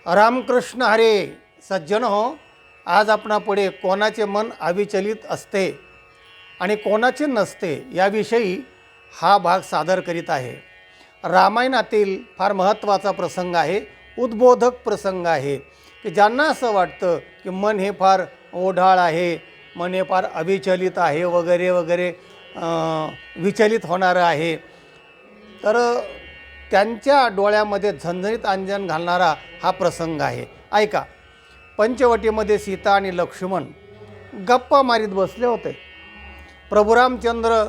रामकृष्ण हरे. सज्जन हो, आज आपणापुढे कोणाचे मन अविचलित असते आणि कोणाचे नसते याविषयी हा भाग सादर करीत आहे. रामायणातील फार महत्त्वाचा प्रसंग आहे, उद्बोधक प्रसंग आहे की ज्यांना असं वाटतं की मन हे फार ओढाळ आहे, मन हे फार अविचलित आहे वगैरे वगैरे विचलित होणारं आहे, तर त्यांच्या डोळ्यामध्ये झणझणीत अंजन घालणारा हा प्रसंग आहे. ऐका. पंचवटीमध्ये सीता आणि लक्ष्मण गप्पा मारीत बसले होते. प्रभू रामचंद्र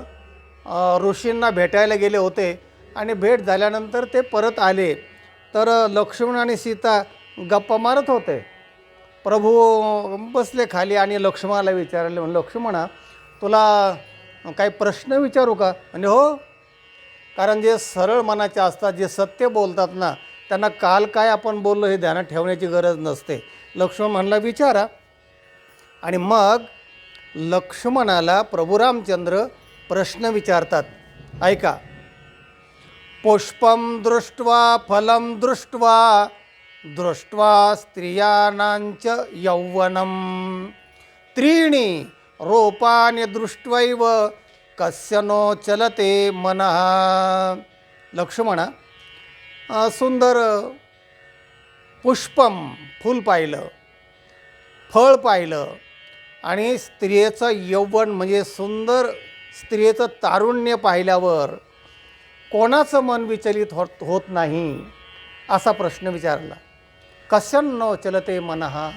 ऋषींना भेटायला गेले होते आणि भेट झाल्यानंतर ते परत आले, तर लक्ष्मण आणि सीता गप्पा मारत होते. प्रभू बसले खाली आणि लक्ष्मणाला विचारले, म्हणलं लक्ष्मणा, तुला काही प्रश्न विचारू का? म्हणजे हो, कारण जे सरळ मनाचे असतात, जे सत्य बोलतात ना, त्यांना काल काय आपण बोललो हे ध्यानात ठेवण्याची गरज नसते. लक्ष्मण म्हणला विचारा. आणि मग लक्ष्मणाला प्रभू रामचंद्र प्रश्न विचारतात. ऐका. पुष्पं दृष्ट्वा फलं दृष्ट्वा दृष्ट्वा स्त्रियाणांच यौवनं त्रीणि रूपाणि दृष्ट्वैव कस्य नो चलते मनः. लक्ष्मणा, सुंदर पुष्पम फूल पाहिलं, फळ पाहिलं आणि स्त्रियेचं यौवन म्हणजे सुंदर स्त्रियेचं तारुण्य पाहिल्यावर कोणाचं मन विचलित होत नाही असा प्रश्न विचारला. कस्यनो चलते मनः.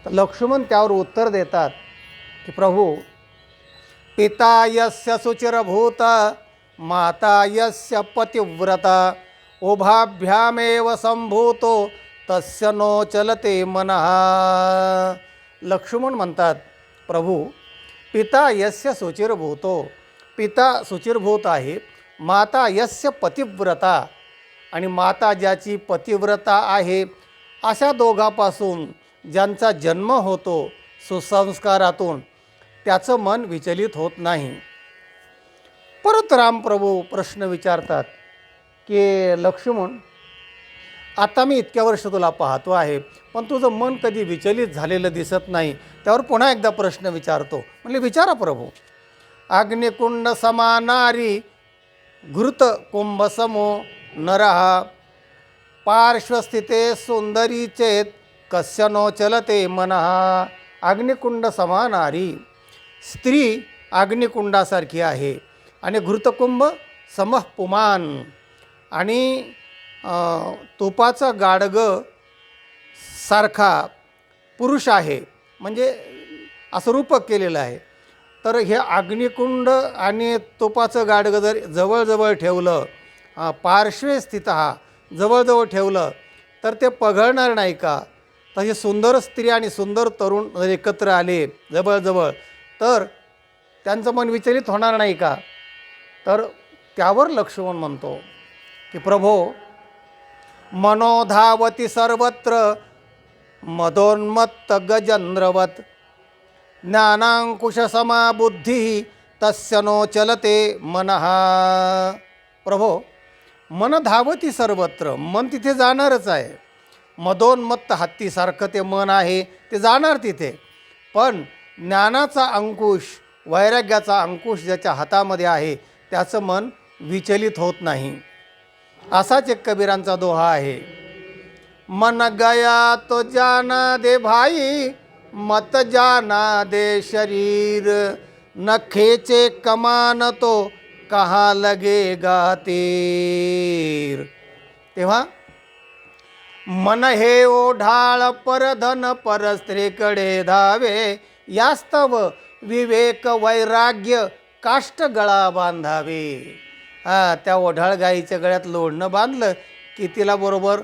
तर लक्ष्मण त्यावर उत्तर देतात की प्रभू, पिता यस्य शुचिरभूत माता यस्य पतिव्रता उभाभ्यामेव संभूतो तस्य नो चलते मनः. लक्ष्मण म्हणतात, प्रभू, पिता यस्य शुचिरभूतो, पिता शुचिरभूत आहे, माता यस्य पतिव्रता, आणि माता ज्याची पतिव्रता आहे, अशा दोघांपासून ज्यांचा जन्म होतो सुसंस्कारातून, त्याचं मन विचलित होत नाही. परत रामप्रभू प्रश्न विचारतात की लक्ष्मण, आता मी इतक्या वर्ष तुला पाहतो आहे, पण तुझं मन कधी विचलित झालेलं दिसत नाही. त्यावर पुन्हा एकदा प्रश्न विचारतो. म्हणले विचारा प्रभू. अग्निकुंड समानारी घृत कुंभसमो नरः पार्श्वस्थिते सुंदरी चेत कस्य नो चलते मनः. अग्निकुंड समानारी, स्त्री अग्निकुंडासारखी आहे आणि घृतकुंभ समः पुमान, आणि तुपाचं गाडगं सारखा पुरुष आहे, म्हणजे असं रूपक केलेलं आहे. तर हे अग्निकुंड आणि तुपाचं गाडगं जर जवळजवळ ठेवलं, पार्श्वे स्थित जवळजवळ ठेवलं, तर ते पघळणार नाही का? तसे सुंदर स्त्री आणि सुंदर तरुण जर एकत्र आले जवळजवळ, तर त्यांचं मन विचलित होणार नाही का? तर त्यावर लक्ष्मण म्हणतो की प्रभो, मनोधावती सर्वत्र मदोन्मत्त गजेंद्रवत ज्ञानांकुशसमा बुद्धी तस्य नो चलते मनः. प्रभो, मन धावती सर्वत्र, मन तिथे जाणारच आहे. मदोन्मत्त हत्तीसारखं ते मन आहे, ते जाणार तिथे. पण ज्ञानाचा अंकुश, वैराग्याचा अंकुश ज्याच्या हातामध्ये आहे, त्याचं मन विचलित होत नाही. असाच एक कबीरांचा दोहा आहे. मन गया तो जाना दे भाई, मत जाना दे शरीर, न खेचे कमान तो कहाँ लगेगा तीर. तेव्हा मन हे ओढाळ परधन परस्त्रीकडे धावे, यास्तव विवेक वैराग्य काष्ट गळा बांधावे. त्या ओढाळ गाईच्या गळ्यात लोढणं बांधलं की तिला बरोबर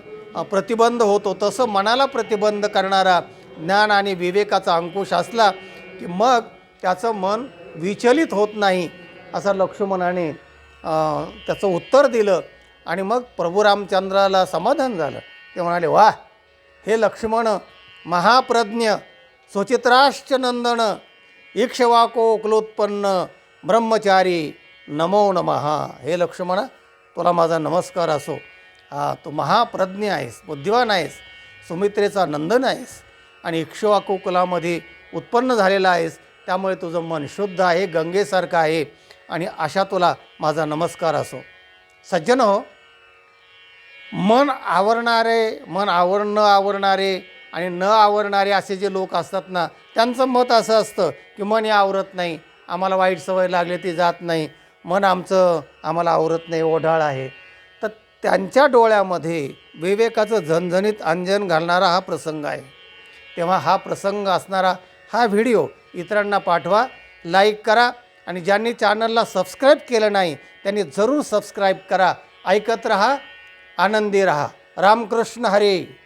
प्रतिबंध होतो. तसं मनाला प्रतिबंध करणारा ज्ञान आणि विवेकाचा अंकुश असला की मग त्याचं मन विचलित होत नाही, असं लक्ष्मणाने त्याचं उत्तर दिलं. आणि मग प्रभू रामचंद्राला समाधान झालं. ते म्हणाले, वा, हे लक्ष्मण, महाप्रज्ञ, सुचित्राश्च नंदन, इक्ष्वाको कुलोत्पन्न, ब्रह्मचारी, नमो नमः. हे लक्ष्मणा, तुला माझा नमस्कार असो. तू महाप्रज्ञ आहेस, बुद्धिवान आहेस, सुमित्रेचा नंदन आहेस आणि इक्ष्वाकू कुलामध्ये उत्पन्न झालेला आहेस, त्यामुळे तुझं मन शुद्ध आहे, गंगेसारखं आहे आणि अशा तुला माझा नमस्कार असो. सज्जन हो, मन आवरणारे, मन न आवरणारे आणि न आवरणारे असे जे लोक असतात ना, त्यांचं मत असं असतं की मन हे आवरत नाही, आम्हाला वाईट सवय लागली ती जात नाही, मन आमचं आम्हाला आवरत नाही, ओढाळ आहे. तर त्यांच्या डोळ्यामध्ये विवेकाचं झणझणीत अंजन घालणारा हा प्रसंग आहे. तेव्हा हा प्रसंग असणारा हा व्हिडिओ इतरांना पाठवा, लाईक करा आणि ज्यांनी चॅनलला सबस्क्राईब केलं नाही त्यांनी जरूर सबस्क्राईब करा. ऐकत रहा, आनंदी रहा. रामकृष्ण हरी.